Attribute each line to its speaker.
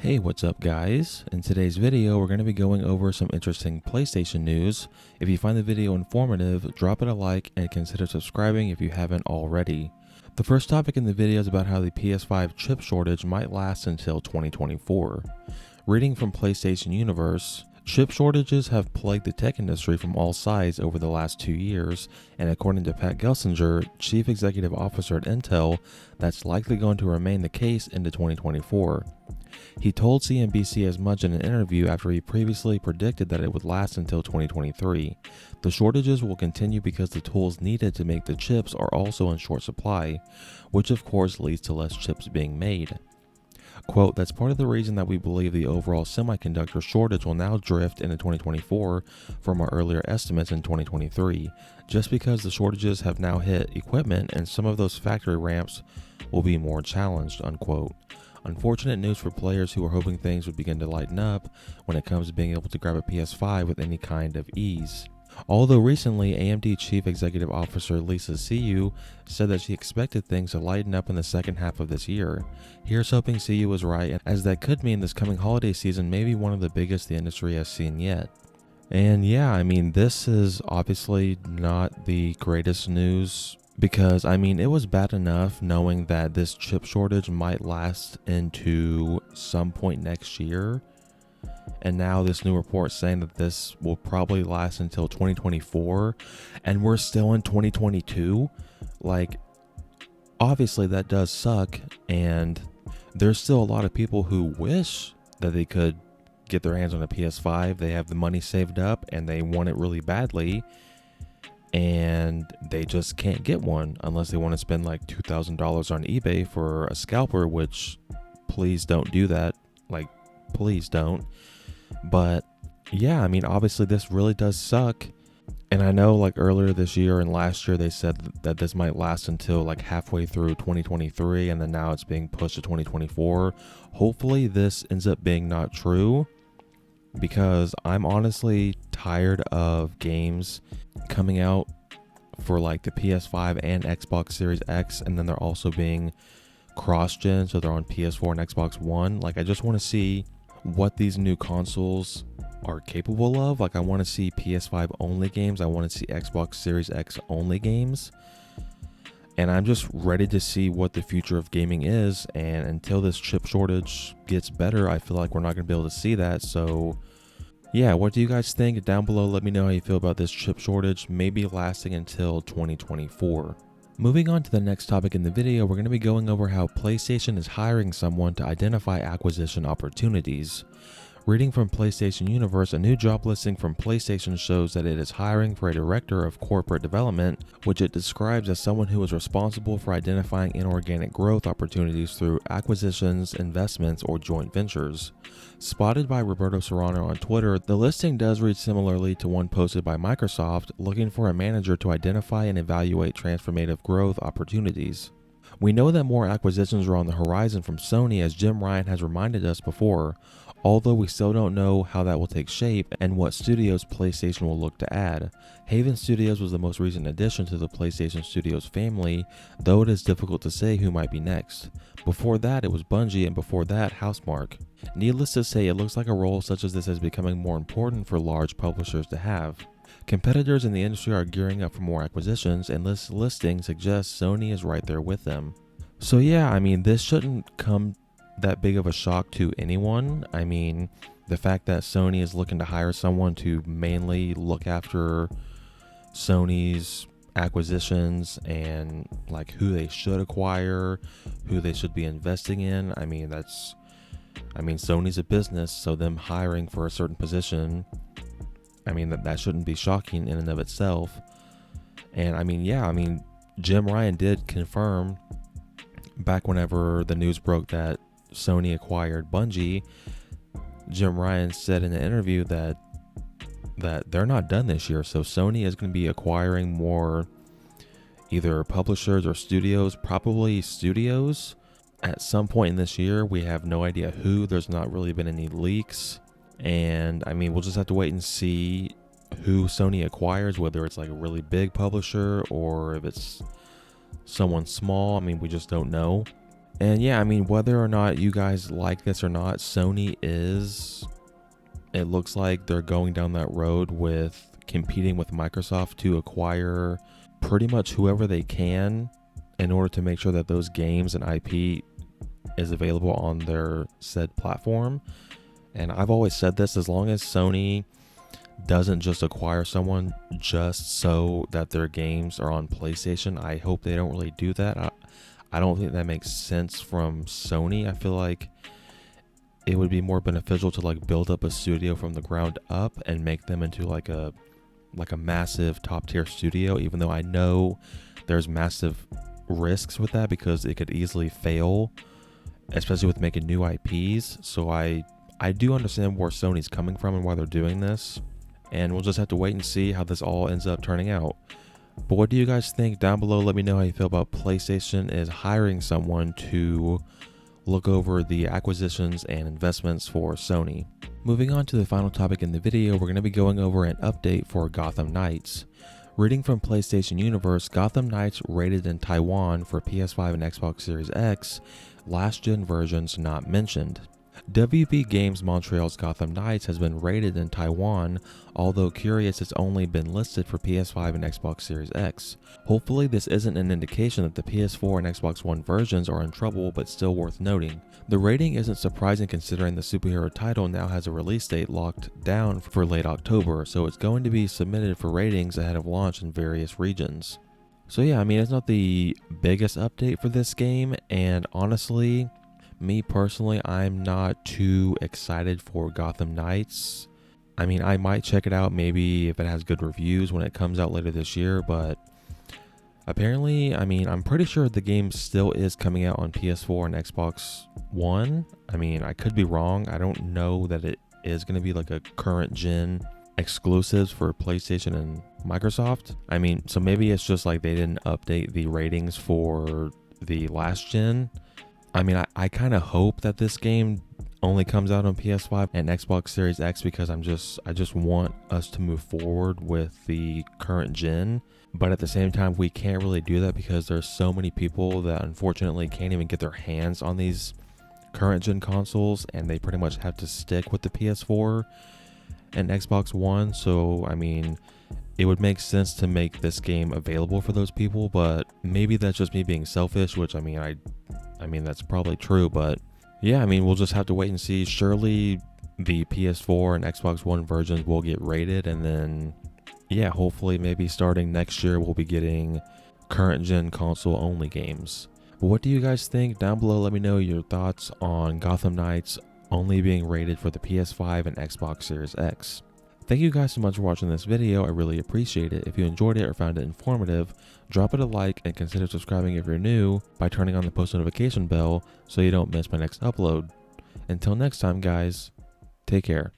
Speaker 1: Hey, what's up guys? In today's video, we're going to be going over some interesting PlayStation news. If you find the video informative, drop it a like and consider subscribing if you haven't already. The first topic in the video is about how the PS5 chip shortage might last until 2024. Reading from PlayStation Universe, chip shortages have plagued the tech industry from all sides over the last 2 years, and according to Pat Gelsinger, Chief Executive Officer at Intel, that's likely going to remain the case into 2024. He told CNBC as much in an interview after he previously predicted that it would last until 2023. The shortages will continue because the tools needed to make the chips are also in short supply, which of course leads to less chips being made. Quote, that's part of the reason that we believe the overall semiconductor shortage will now drift into 2024 from our earlier estimates in 2023, just because the shortages have now hit equipment and some of those factory ramps will be more challenged, unquote. Unfortunate news for players who are hoping things would begin to lighten up when it comes to being able to grab a PS5 with any kind of ease. Although recently, AMD Chief Executive Officer Lisa Su said that she expected things to lighten up in the second half of this year. Here's hoping Su was right, as that could mean this coming holiday season may be one of the biggest the industry has seen yet. And yeah, I mean, this is obviously not the greatest news because, I mean, it was bad enough knowing that this chip shortage might last into some point next year. And now this new report saying that this will probably last until 2024, and we're still in 2022. Like, obviously that does suck, and there's still a lot of people who wish that they could get their hands on a PS5. They have the money saved up and they want it really badly, and they just can't get one unless they want to spend like $2,000 on eBay for a scalper, which please don't do that. Like, please don't. But yeah, I mean, obviously this really does suck. And I know like earlier this year and last year they said that this might last until like halfway through 2023, and then now it's being pushed to 2024. Hopefully this ends up being not true, because I'm honestly tired of games coming out for like the PS5 and Xbox Series X, and then they're also being cross-gen, so they're on PS4 and Xbox One. Like, I just want to see what these new consoles are capable of. Like, I want to see PS5 only games, I want to see Xbox Series X only games, and I'm just ready to see what the future of gaming is. And until this chip shortage gets better, I feel like we're not going to be able to see that. So yeah, what do you guys think? Down below, let me know how you feel about this chip shortage maybe lasting until 2024. Moving on to the next topic in the video, we're going to be going over how PlayStation is hiring someone to identify acquisition opportunities. Reading from PlayStation Universe, a new job listing from PlayStation shows that it is hiring for a director of corporate development, which it describes as someone who is responsible for identifying inorganic growth opportunities through acquisitions, investments, or joint ventures. Spotted by Roberto Serrano on Twitter, the listing does read similarly to one posted by Microsoft, looking for a manager to identify and evaluate transformative growth opportunities. We know that more acquisitions are on the horizon from Sony, as Jim Ryan has reminded us before, although we still don't know how that will take shape and what studios PlayStation will look to add. Haven Studios was the most recent addition to the PlayStation Studios family, though it is difficult to say who might be next. Before that, it was Bungie, and before that, Housemarque. Needless to say, it looks like a role such as this is becoming more important for large publishers to have. Competitors in the industry are gearing up for more acquisitions, and this listing suggests Sony is right there with them. So yeah, I mean, this shouldn't come that big of a shock to anyone. I mean, the fact that Sony is looking to hire someone to mainly look after Sony's acquisitions and like who they should acquire, who they should be investing in. I mean, Sony's a business, so them hiring for a certain position, I mean, that shouldn't be shocking in and of itself. And I mean, yeah, I mean, Jim Ryan did confirm back whenever the news broke that Sony acquired Bungie. Jim Ryan said in an interview that they're not done this year, so Sony is going to be acquiring more either publishers or studios, probably studios, at some point in this year. We have no idea who. There's not really been any leaks, and I mean, we'll just have to wait and see who Sony acquires, whether it's like a really big publisher or if it's someone small. I mean, we just don't know. And yeah, I mean, whether or not you guys like this or not, it looks like they're going down that road with competing with Microsoft to acquire pretty much whoever they can in order to make sure that those games and IP is available on their said platform. And I've always said this, as long as Sony doesn't just acquire someone just so that their games are on PlayStation, I hope they don't really do that. I don't think that makes sense from Sony. I feel like it would be more beneficial to like build up a studio from the ground up and make them into like a massive top tier studio, even though I know there's massive risks with that because it could easily fail, especially with making new IPs. So I do understand where Sony's coming from and why they're doing this, and we'll just have to wait and see how this all ends up turning out. But what do you guys think? Down below, let me know how you feel about PlayStation is hiring someone to look over the acquisitions and investments for Sony. Moving on to the final topic in the video, we're going to be going over an update for Gotham Knights. Reading from PlayStation Universe, Gotham Knights rated in Taiwan for PS5 and Xbox Series X, last gen versions not mentioned. WB Games Montreal's Gotham Knights has been rated in Taiwan, although curious it's only been listed for PS5 and Xbox Series X. Hopefully this isn't an indication that the PS4 and Xbox One versions are in trouble, but still worth noting. The rating isn't surprising considering the superhero title now has a release date locked down for late October, so it's going to be submitted for ratings ahead of launch in various regions. So yeah, I mean, it's not the biggest update for this game, and honestly, me personally, I'm not too excited for Gotham Knights. I mean, I might check it out maybe if it has good reviews when it comes out later this year, but apparently, I mean, I'm pretty sure the game still is coming out on PS4 and Xbox One. I mean, I could be wrong. I don't know that it is going to be like a current gen exclusives for PlayStation and Microsoft. I mean, so maybe it's just like they didn't update the ratings for the last gen. I mean, I kind of hope that this game only comes out on PS5 and Xbox Series X because I just want us to move forward with the current gen. But at the same time, we can't really do that because there's so many people that unfortunately can't even get their hands on these current gen consoles, and they pretty much have to stick with the PS4 and Xbox One. So, I mean, it would make sense to make this game available for those people, but maybe that's just me being selfish, which I mean, that's probably true, but yeah, I mean, we'll just have to wait and see. Surely the PS4 and Xbox One versions will get rated, and then, yeah, hopefully maybe starting next year, we'll be getting current gen console only games. But what do you guys think? Down below, let me know your thoughts on Gotham Knights only being rated for the PS5 and Xbox Series X. Thank you guys so much for watching this video. I really appreciate it. If you enjoyed it or found it informative, drop it a like and consider subscribing if you're new by turning on the post notification bell so you don't miss my next upload. Until next time, guys, take care.